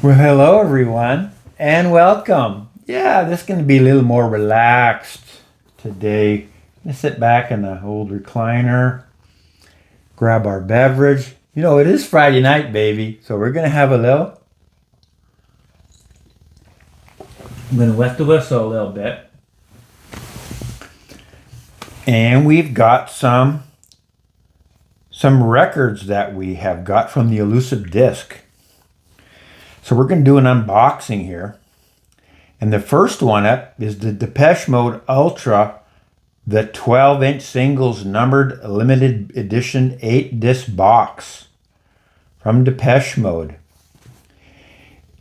Well, hello everyone, and welcome. Yeah, this is going to be a little more relaxed today. Let's sit back in the old recliner, grab our beverage. You know, it is Friday night, baby, so we're going to have a little. I'm going to wet the whistle a little bit. And we've got some records that we have got from the Elusive Disc. So we're going to do an unboxing here. And the first one up is the Depeche Mode Ultra, the 12-inch singles numbered limited edition 8-disc box from Depeche Mode.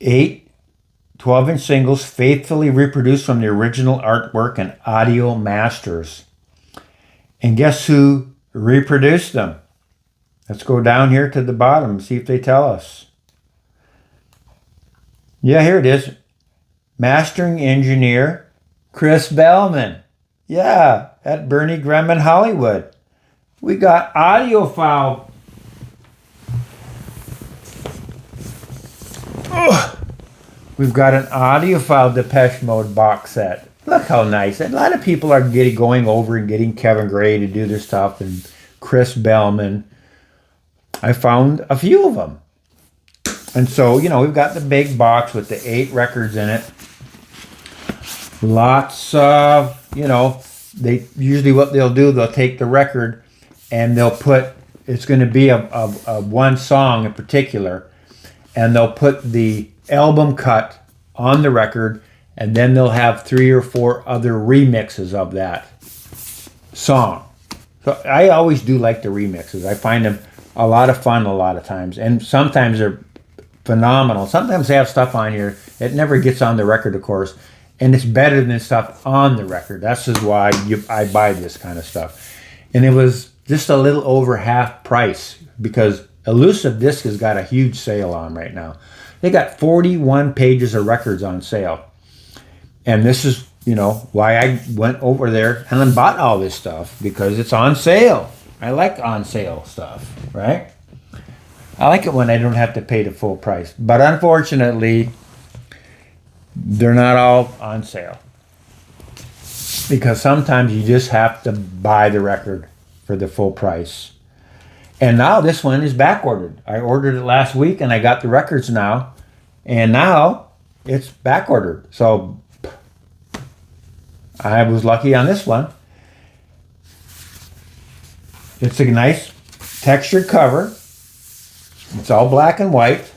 8 12-inch singles faithfully reproduced from the original artwork and audio masters. And guess who reproduced them? Let's go down here to the bottom and see if they tell us. Yeah, here it is. Mastering engineer Chris Bellman. Yeah, at Bernie Graham in Hollywood. We got audiophile. Oh, we've got an audiophile Depeche Mode box set. Look how nice. A lot of people are going over and getting Kevin Gray to do their stuff and Chris Bellman. I found a few of them. And so, you know, we've got the big box with the 8 records in it. Lots of, you know, they usually what they'll do, they'll take the record and they'll put, it's going to be a one song in particular, and they'll put the album cut on the record, and then they'll have 3 or 4 other remixes of that song. So I always do like the remixes. I find them a lot of fun a lot of times, and sometimes they're phenomenal. Sometimes they have stuff on here it never gets on the record, of course, and it's better than stuff on the record. That's just why I buy this kind of stuff. And it was just a little over half price because Elusive Disc has got a huge sale on right now. They got 41 pages of records on sale. And this is, you know, why I went over there and then bought all this stuff, because it's on sale. I like on sale stuff, right? I like it when I don't have to pay the full price. But unfortunately, they're not all on sale. Because sometimes you just have to buy the record for the full price. And now this one is back ordered. I ordered it last week and I got the records now. And now it's back ordered. So I was lucky on this one. It's a nice textured cover. It's all black and white.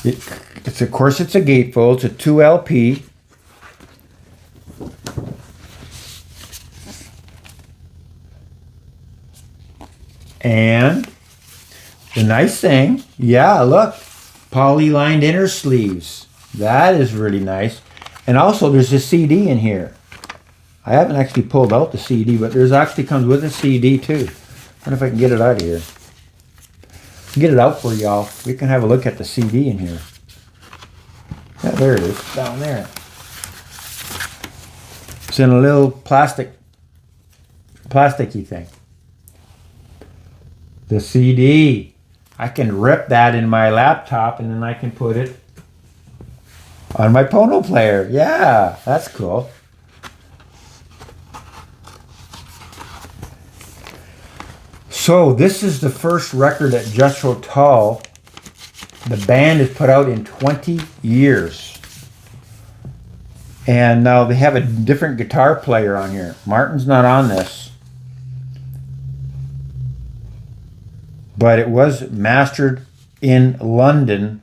It's of course it's a gatefold. It's a 2 LP. And the nice thing, yeah, look, poly-lined inner sleeves. That is really nice. And also there's a CD in here. I haven't actually pulled out the CD, but there's actually comes with a CD too. I wonder if I can get it out of here. Get it out for y'all. We can have a look at the CD in here. Yeah, there it is, down there. It's in a little plasticky thing. The CD. I can rip that in my laptop and then I can put it on my Pono player. Yeah, that's cool. So this is the first record that Jethro Tull, the band, has put out in 20 years. And now they have a different guitar player on here. Martin's not on this. But it was mastered in London,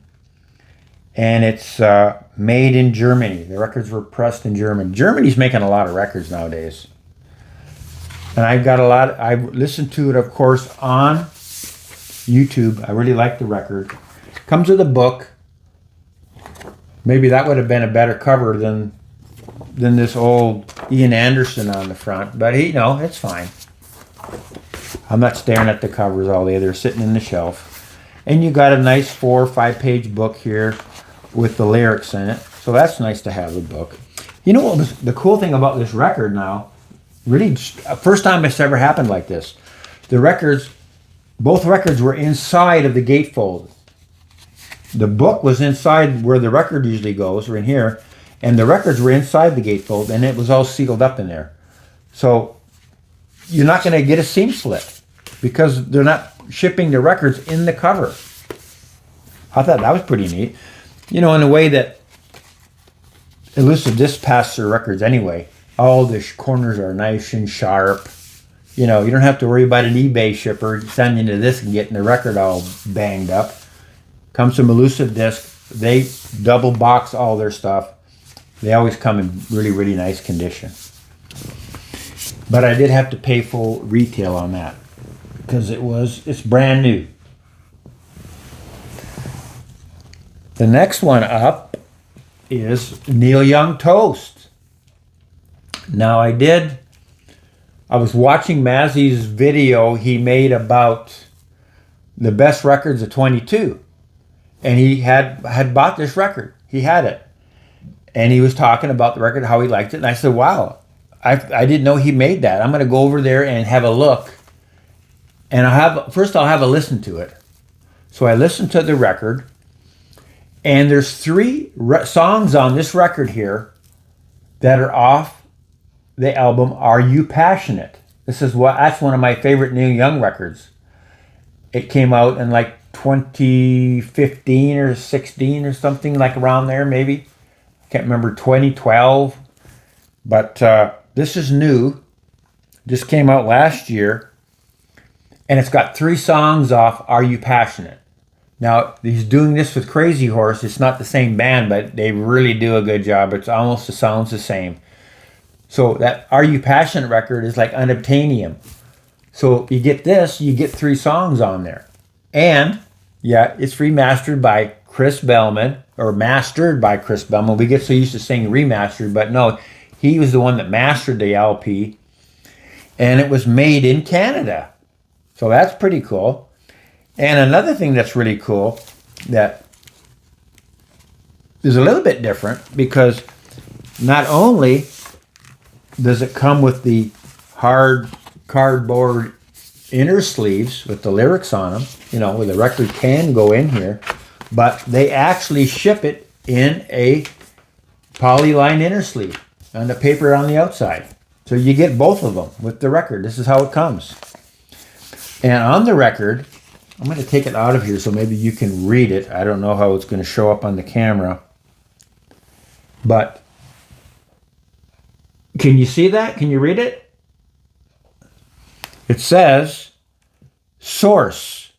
and it's made in Germany. The records were pressed in Germany. Germany's making a lot of records nowadays. And I listened to it, of course, on YouTube. I really like the record. Comes with a book. Maybe that would have been a better cover than this old Ian Anderson on the front. But it's fine. I'm not staring at the covers all day. They're sitting in the shelf. And you got a nice 4 or 5 page book here with the lyrics in it. So that's nice to have a book. You know what was the cool thing about this record now? Really, first time it's ever happened like this. The records, both records were inside of the gatefold. the book was inside where the record usually goes, or in here, and the records were inside the gatefold, and it was all sealed up in there. So you're not going to get a seam slit because they're not shipping the records in the cover. I thought that was pretty neat. You know, in a way that Elusive Disc passed their records anyway. All the corners are nice and sharp. You know, you don't have to worry about an eBay shipper sending you this and getting the record all banged up. Comes from Elusive Disc. They double box all their stuff. They always come in really, really nice condition. But I did have to pay full retail on that because it's brand new. The next one up is Neil Young Toast. Now I was watching Mazzy's video he made about the best records of 22. And he had bought this record. He had it. And he was talking about the record, how he liked it. And I said, wow, I didn't know he made that. I'm going to go over there and have a look. And I'll have a listen to it. So I listened to the record. And there's 3 songs on this record here that are off the album Are You Passionate? That's one of my favorite Neil Young records. It came out in like 2015 or 16 or something, like around there maybe. I can't remember, 2012. But this is new. This came out last year. And it's got 3 songs off Are You Passionate? Now, he's doing this with Crazy Horse. It's not the same band, but they really do a good job. It sounds the same. So that Are You Passionate record is like Unobtainium. So you get this, you get 3 songs on there. And, yeah, it's remastered by Chris Bellman, or mastered by Chris Bellman. We get so used to saying remastered, but no, he was the one that mastered the LP. And it was made in Canada. So that's pretty cool. And another thing that's really cool that is a little bit different, because not only does it come with the hard cardboard inner sleeves with the lyrics on them, you know, where the record can go in here, but they actually ship it in a polyline inner sleeve and the paper on the outside. So you get both of them with the record. This is how it comes. And on the record, I'm going to take it out of here so maybe you can read it. I don't know how it's going to show up on the camera. But can you see that? Can you read it? It says, source,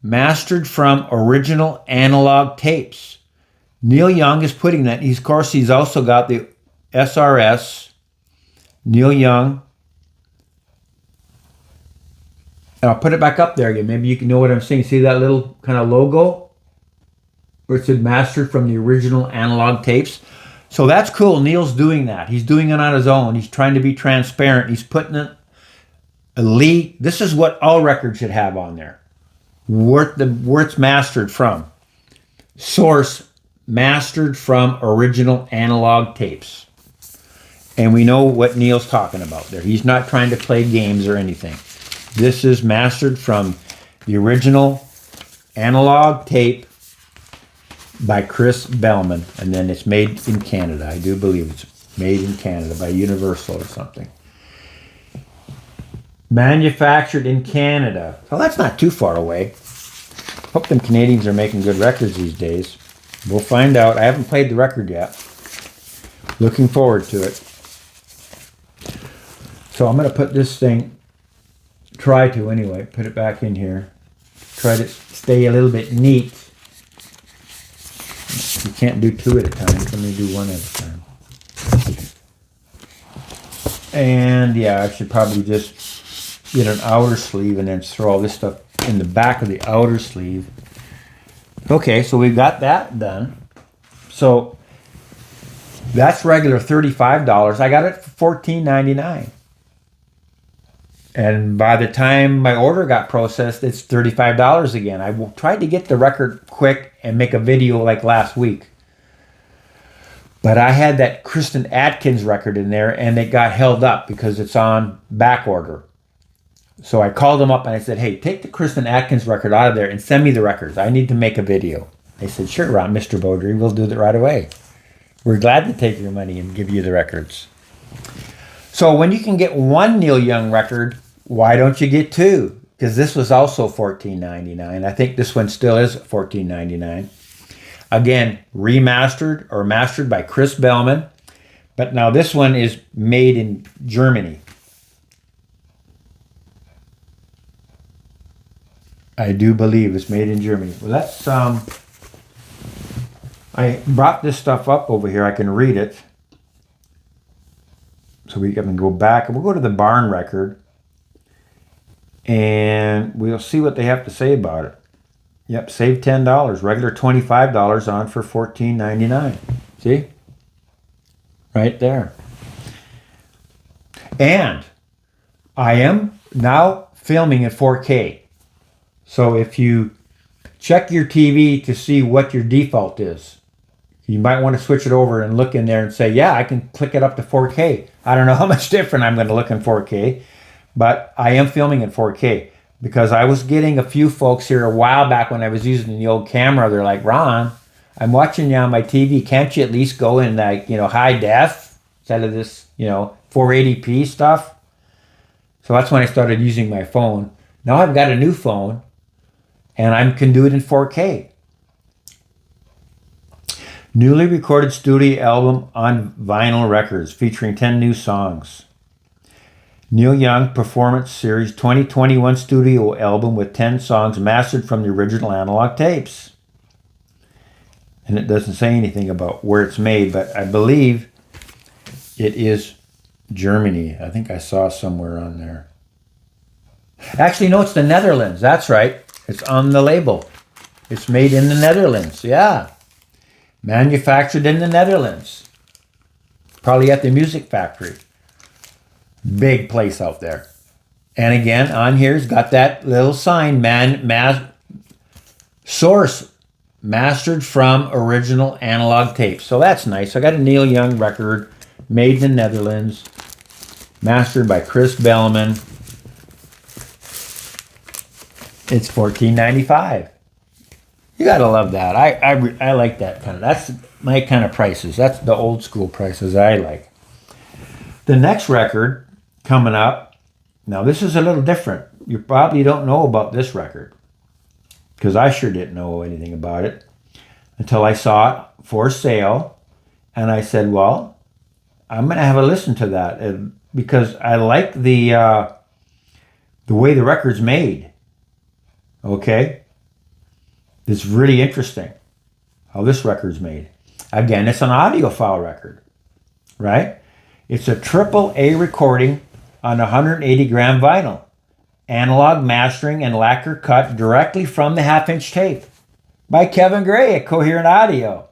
mastered from original analog tapes. Neil Young is putting that. Of course, he's also got the SRS, Neil Young. And I'll put it back up there again. Maybe you can know what I'm saying. See that little kind of logo? Where it said mastered from the original analog tapes. So that's cool. Neil's doing that. He's doing it on his own. He's trying to be transparent. He's putting it elite. This is what all records should have on there. Where it's mastered from. Source, mastered from original analog tapes. And we know what Neil's talking about there. He's not trying to play games or anything. This is mastered from the original analog tape by Chris Bellman. And then it's made in Canada. I do believe it's made in Canada by Universal or something. Manufactured in Canada. Well, that's not too far away. Hope them Canadians are making good records these days. We'll find out. I haven't played the record yet. Looking forward to it. So I'm going to put this thing, try to anyway, put it back in here. Try to stay a little bit neat. You can't do 2 at a time. Let me do 1 at a time. And yeah, I should probably just get an outer sleeve and then throw all this stuff in the back of the outer sleeve. Okay, so we've got that done. So that's regular $35. I got it for $14.99. And by the time my order got processed, it's $35 again. I tried to get the record quick and make a video like last week. But I had that Kristen Atkins record in there and it got held up because it's on back order. So I called them up and I said, hey, take the Kristen Atkins record out of there and send me the records. I need to make a video. They said, sure, Mr. Beaudry, we'll do it right away. We're glad to take your money and give you the records. So when you can get one Neil Young record, why don't you get two? Because this was also $14.99. I think this one still is $14.99. Again, remastered or mastered by Chris Bellman. But now this one is made in Germany. I do believe it's made in Germany. Well, that's I brought this stuff up over here. I can read it. So we can go back. We'll go to the barn record. And we'll see what they have to say about it. Yep, save $10. Regular $25 on for $14.99. See? Right there. And I am now filming in 4K. So if you check your TV to see what your default is, you might want to switch it over and look in there and say, yeah, I can click it up to 4K. I don't know how much different I'm going to look in 4K, but I am filming in 4K because I was getting a few folks here a while back when I was using the old camera. They're like, Ron, I'm watching you on my TV. Can't you at least go in like, high def instead of this, 480p stuff? So that's when I started using my phone. Now I've got a new phone and I can do it in 4K. Newly recorded studio album on vinyl records featuring 10 new songs. Neil Young Performance Series 2021 studio album with 10 songs mastered from the original analog tapes. And it doesn't say anything about where it's made, but I believe it is Germany. I think I saw somewhere on there. Actually, no, it's the Netherlands. That's right. It's on the label. It's made in the Netherlands. Yeah. Manufactured in the Netherlands. Probably at the Music Factory. Big place out there. And again, on here's got that little sign, source mastered from original analog tapes. So that's nice. I got a Neil Young record made in the Netherlands, mastered by Chris Bellman. It's $14.95. You gotta love that. I like that kind of. That's my kind of prices. That's the old school prices I like. The next record coming up. Now this is a little different. You probably don't know about this record because I sure didn't know anything about it until I saw it for sale, and I said, "Well, I'm gonna have a listen to that because I like the way the record's made." Okay. It's really interesting how this record's made. Again, it's an audiophile record, right? It's a AAA recording on 180 gram vinyl, analog mastering and lacquer cut directly from the half-inch tape by Kevin Gray at Coherent Audio,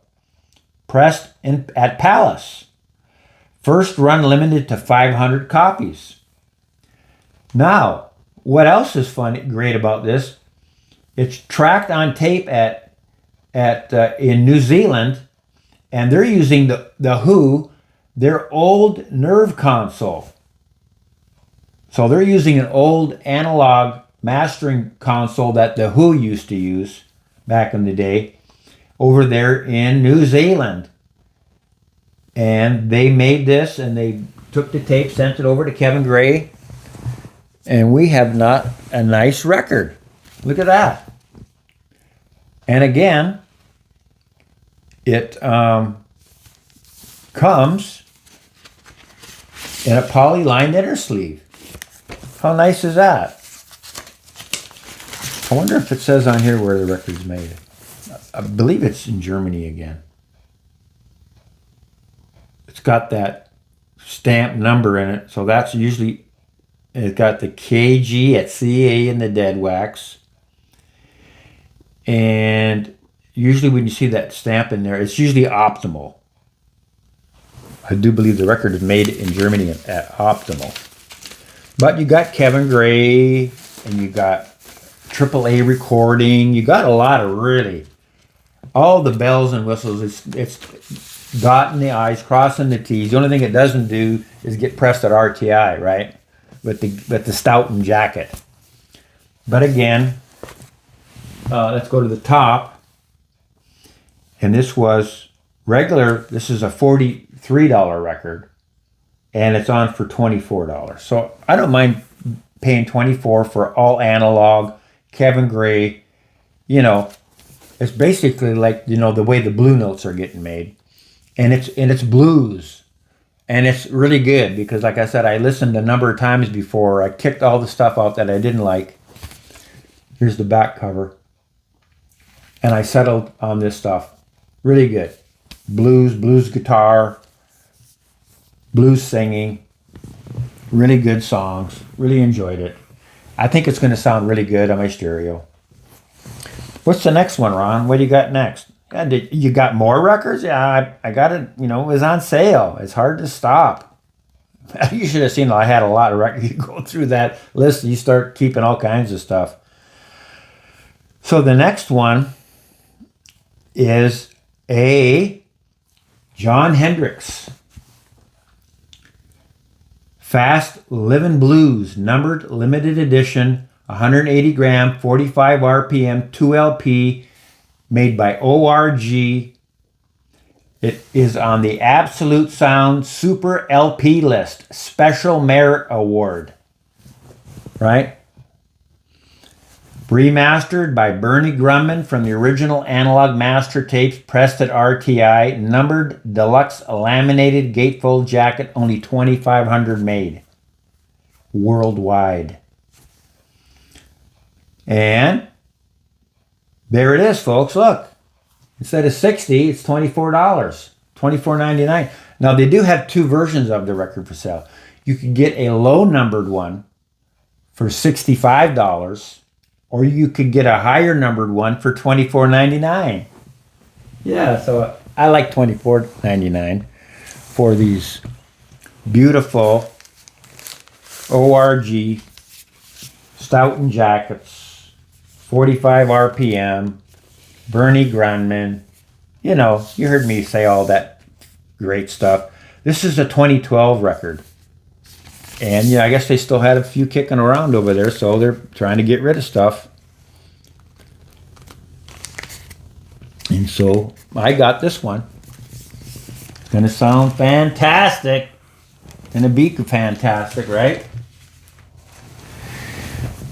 pressed at Palace. First run limited to 500 copies. Now, what else is great about this? It's tracked on tape in New Zealand, and they're using the Who, their old Nerve console. So they're using an old analog mastering console that the Who used to use back in the day over there in New Zealand. And they made this, and they took the tape, sent it over to Kevin Gray, and we have not a nice record. Look at that. And again, it comes in a poly-lined inner sleeve. How nice is that? I wonder if it says on here where the record's made. I believe it's in Germany again. It's got that stamp number in it, so that's usually, it's got the KG at CA in the dead wax. And usually when you see that stamp in there, it's usually Optimal. I do believe the record is made in Germany at Optimal. But you got Kevin Gray, and you got AAA recording. You got a lot of really, all the bells and whistles. It's dotting the I's, crossing the T's. The only thing it doesn't do is get pressed at RTI, right? With the Stoughton jacket. But again, let's go to the top. And this was regular. This is a $43 record, and it's on for $24. So I don't mind paying $24 for all analog, Kevin Gray. You know, it's basically like, you know, the way the Blue Notes are getting made, and it's blues, and it's really good because, like I said, I listened a number of times before. I kicked all the stuff out that I didn't like. Here's the back cover, and I settled on this stuff. Really good. Blues guitar, blues singing, really good songs. Really enjoyed it. I think it's going to sound really good on my stereo. What's the next one, Ron? What do you got next? You got more records? Yeah, I got it. You know, it was on sale. It's hard to stop. You should have seen I had a lot of records. You go through that list, you start keeping all kinds of stuff. So the next one is a Jon Hendricks Fast Livin' Blues numbered limited edition, 180 gram, 45 RPM, 2 LP, made by ORG. It is on the Absolute Sound Super LP list, Special Merit Award, right? Remastered by Bernie Grumman from the original analog master tapes, pressed at RTI, numbered deluxe laminated gatefold jacket, only 2,500 made worldwide. And there it is, folks. Look, instead of $60, it's $24, $24.99. Now they do have two versions of the record for sale. You can get a low numbered one for $65. Or you could get a higher numbered one for $24.99. Yeah, so I like $24.99 for these beautiful ORG Stoughton jackets, 45 RPM, Bernie Grumman. You know, you heard me say all that great stuff. This is a 2012 record. And yeah, I guess they still had a few kicking around over there, so they're trying to get rid of stuff. And so I got this one. It's going to sound fantastic. Going to be fantastic, right?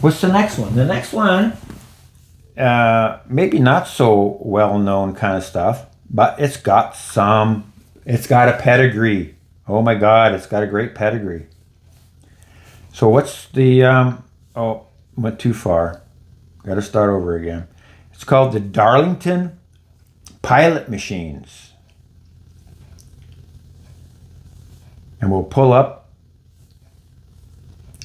What's the next one? The next one, maybe not so well-known kind of stuff, but it's got a pedigree. Oh my God, it's got a great pedigree. So what's the, went too far. Got to start over again. It's called the Darlington Pilot Machines. And we'll pull up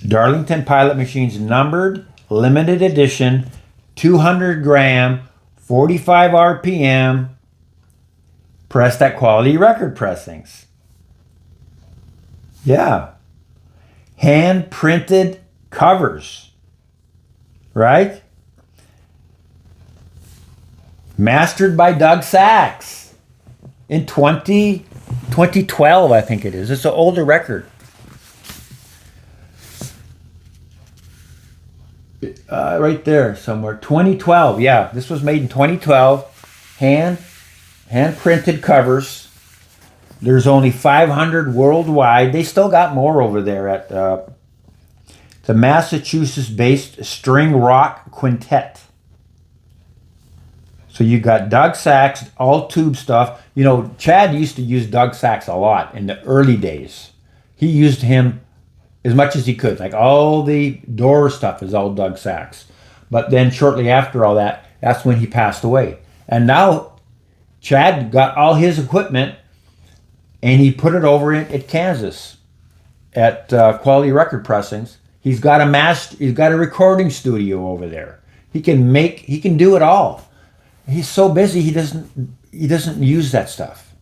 Darlington Pilot Machines numbered, limited edition, 200 gram, 45 RPM, pressed at Quality Record Pressings. Yeah. Hand printed covers, right? Mastered by Doug Sax in 2012, I think it is. It's an older record. Right there somewhere. 2012, yeah. This was made in 2012. Hand printed covers. There's only 500 worldwide. They still got more over there at the Massachusetts-based String Rock Quintet. So you got Doug Sax, all tube stuff. You know, Chad used to use Doug Sax a lot in the early days. He used him as much as he could. Like all the Door stuff is all Doug Sax. But then shortly after all that, that's when he passed away. And now Chad got all his equipment and he put it over at Kansas at Quality Record Pressings. He's got a recording studio over there. He can do it all. He's so busy he doesn't use that stuff.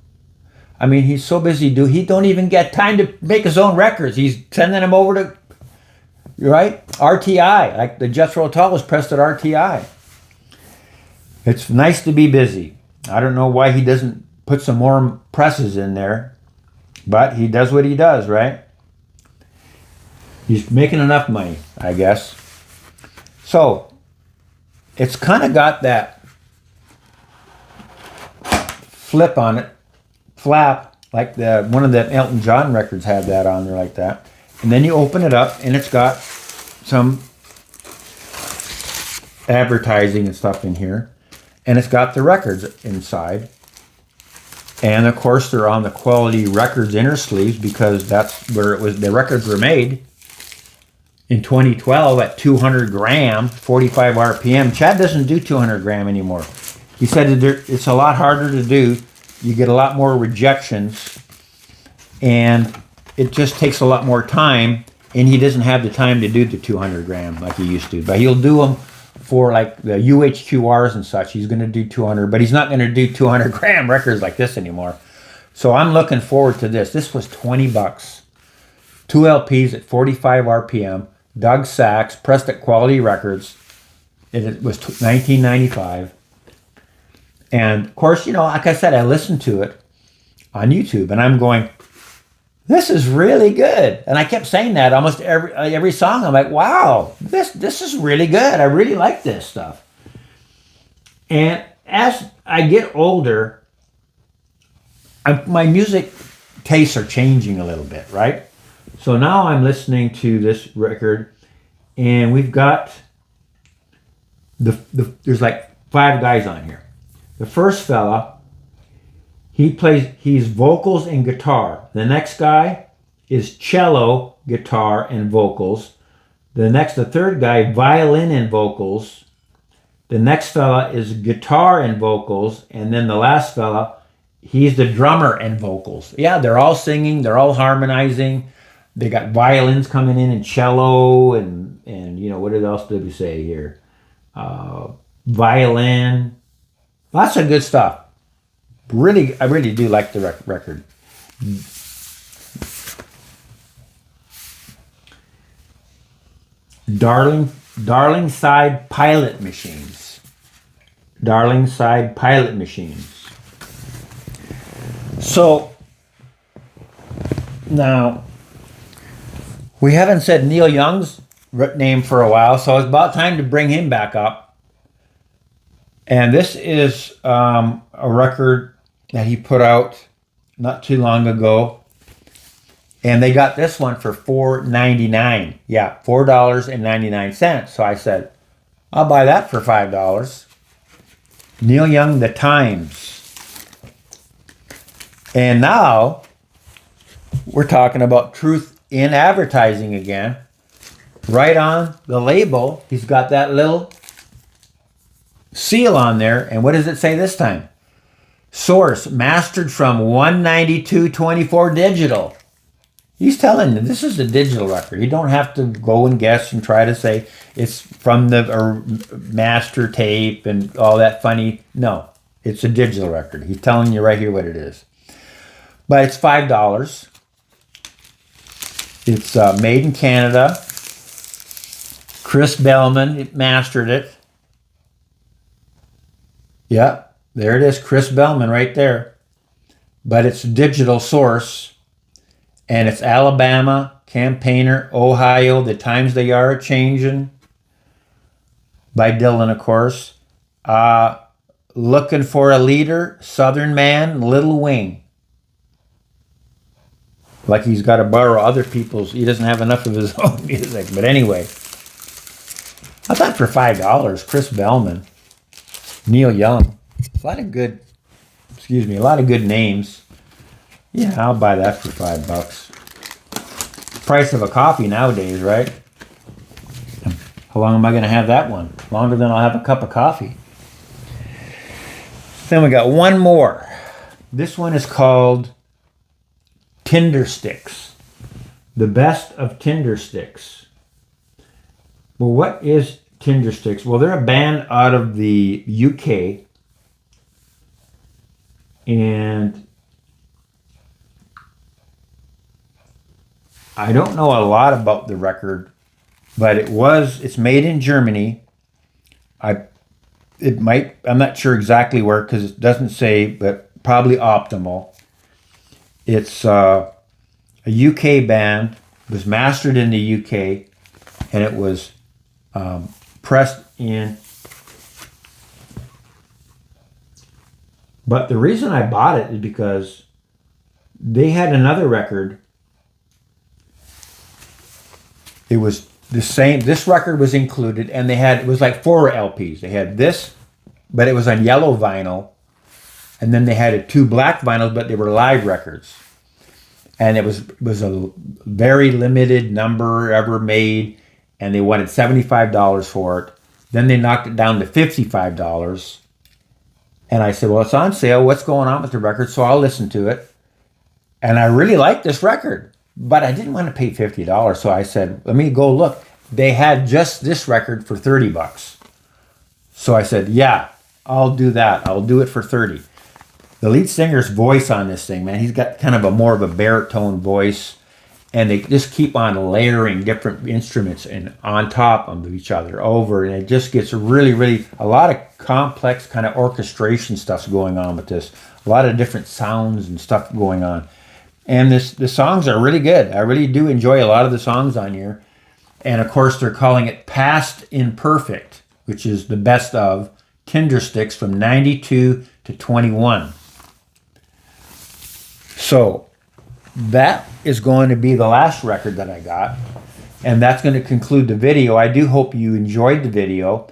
I mean, he's so busy he don't even get time to make his own records. He's sending them over to RTI, like the Jethro Tull was pressed at RTI. It's nice to be busy. I don't know why he doesn't put some more presses in there, but he does what he does, right? He's making enough money, I guess. So it's kind of got that flip on it, flap, like one of the Elton John records had that on there like that. And then you open it up and it's got some advertising and stuff in here. And it's got the records inside. And of course they're on the Quality Records inner sleeves because that's where the records were made. In 2012 at 200 gram, 45 RPM. Chad doesn't do 200 gram anymore. He said it's a lot harder to do. You get a lot more rejections and it just takes a lot more time, and he doesn't have the time to do the 200 gram like he used to. But he'll do them for like the UHQRs and such. He's going to do 200, but he's not going to do 200 gram records like this anymore. So I'm looking forward to this. This was 20 bucks. 2 LPs at 45 RPM. Doug Sachs, pressed at Quality Records. It was 1995. And of course, like I said, I listened to it on YouTube and I'm going, this is really good. And I kept saying that almost every song. I'm like, wow, this is really good. I really like this stuff. And as I get older, my music tastes are changing a little bit, right? So now I'm listening to this record, and we've got there's like 5 guys on here. The first fella, he's vocals and guitar. The next guy is cello, guitar, and vocals. The third guy, violin and vocals. The next fella is guitar and vocals, and then the last fella, he's the drummer and vocals. Yeah, they're all singing, they're all harmonizing. They got violins coming in and cello and what else did we say here? Violin. Lots of good stuff. I really do like the record. Darling Side Pilot Machines. Darling Side Pilot Machines. So, now, we haven't said Neil Young's name for a while, so it's about time to bring him back up. And this is a record that he put out not too long ago. And they got this one for $4.99. Yeah, $4.99. So I said, I'll buy that for $5. Neil Young, The Times. And now we're talking about truth in advertising again. Right on the label, he's got that little seal on there. And what does it say this time? Source, mastered from 192.24 digital. He's telling you this is a digital record. You don't have to go and guess and try to say it's from the master tape and all that funny. No, it's a digital record. He's telling you right here what it is. But it's $5. It's made in Canada. Chris Bellman mastered it. Yeah, there it is. Chris Bellman right there. But it's digital source. And it's Alabama, Campaigner, Ohio, The Times They Are A-Changin', by Dylan, of course. Looking for a Leader, Southern Man, Little Wing. Like he's got to borrow other people's, he doesn't have enough of his own music. But anyway, I thought for $5, Chris Bellman, Neil Young, a lot of good names. Yeah, I'll buy that for $5. Price of a coffee nowadays, right? How long am I going to have that one? Longer than I'll have a cup of coffee. Then we got one more. This one is called Tinder Sticks. The Best of Tinder Sticks. Well, what is Tinder Sticks? Well, they're a band out of the UK. And I don't know a lot about the record, but it's made in Germany. I'm not sure exactly where because it doesn't say, but probably Optimal. It's a UK band. It was mastered in the UK, and it was pressed in But the reason I bought it is because they had another record. It was the same. This record was included, and it was like 4 LPs. They had this, but it was on yellow vinyl, and then they had 2 black vinyls, but they were live records. And it was a very limited number ever made, and they wanted $75 for it. Then they knocked it down to $55. And I said, well, it's on sale. What's going on with the record? So I'll listen to it. And I really liked this record, but I didn't want to pay $50. So I said, let me go look. They had just this record for $30. So I said, yeah, I'll do that. I'll do it for 30. The lead singer's voice on this thing, man, he's got kind of a more of a baritone voice, and they just keep on layering different instruments and on top of each other over, and it just gets really, really a lot of complex kind of orchestration stuff's going on with this. A lot of different sounds and stuff going on. And the songs are really good. I really do enjoy a lot of the songs on here. And of course, they're calling it Past Imperfect, which is the best of Tindersticks from 92 to 21. So that is going to be the last record that I got. And that's going to conclude the video. I do hope you enjoyed the video.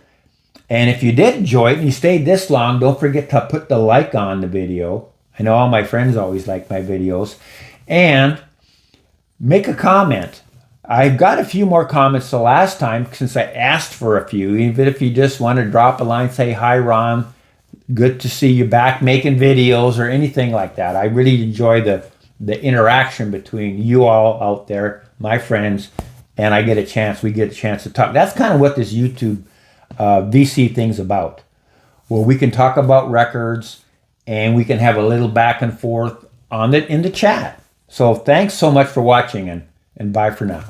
And if you did enjoy it and you stayed this long, don't forget to put the like on the video. I know all my friends always like my videos. And make a comment. I've got a few more comments the last time since I asked for a few. Even if you just want to drop a line, say, hi, Ron. Good to see you back making videos or anything like that. I really enjoy the interaction between you all out there, my friends, and we get a chance to talk. That's kind of what this YouTube VC thing's about. Well, we can talk about records and we can have a little back and forth in the chat. So thanks so much for watching, and bye for now.